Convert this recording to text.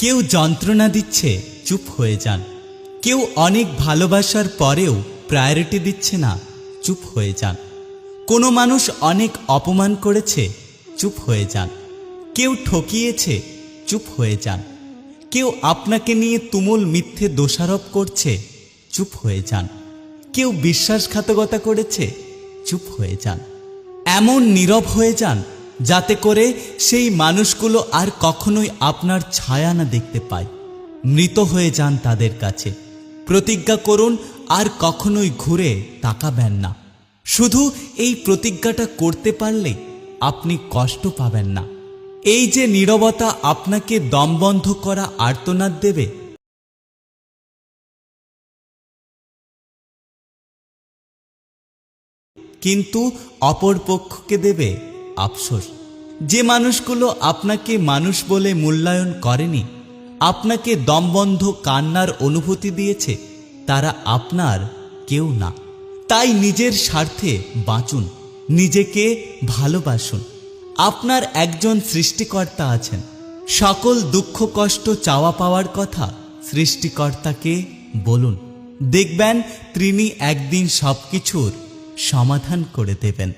কেউ যন্ত্রণা দিচ্ছে, চুপ হয়ে যান। কেউ অনেক ভালোবাসার পরেও প্রায়োরিটি দিচ্ছে না, চুপ হয়ে যান। কোনো মানুষ অনেক অপমান করেছে, চুপ হয়ে যান। কেউ ঠকিয়েছে, চুপ হয়ে যান। কেউ আপনাকে নিয়ে তুমুল মিথ্যে দোষারোপ করছে, চুপ হয়ে যান। কেউ বিশ্বাসঘাতকতা করেছে, চুপ হয়ে যান। এমন নীরব হয়ে যান যাতে করে সেই মানুষগুলো আর কখনোই আপনার ছায়া না দেখতে পায়। মৃত হয়ে যান তাদের কাছে। প্রতিজ্ঞা করুন আর কখনোই ঘুরে তাকাবেন না। শুধু এই প্রতিজ্ঞাটা করতে পারলে আপনি কষ্ট পাবেন না। এই যে নীরবতা আপনাকে দমবন্ধ করা আর্তনাদ দেবে, কিন্তু অপর পক্ষকে দেবে আফসোস। যে মানুষগুলো আপনাকে মানুষ বলে মূল্যায়ন করেনি, আপনাকে দমবন্ধ কান্নার অনুভূতি দিয়েছে, তারা আপনার কেউ না। তাই নিজের স্বার্থে বাঁচুন, নিজেকে ভালোবাসুন। আপনার একজন সৃষ্টিকর্তা আছেন। সকল দুঃখ কষ্ট চাওয়া পাওয়ার কথা সৃষ্টিকর্তাকে বলুন। দেখবেন তিনি একদিন সবকিছুর সমাধান করে দেবেন।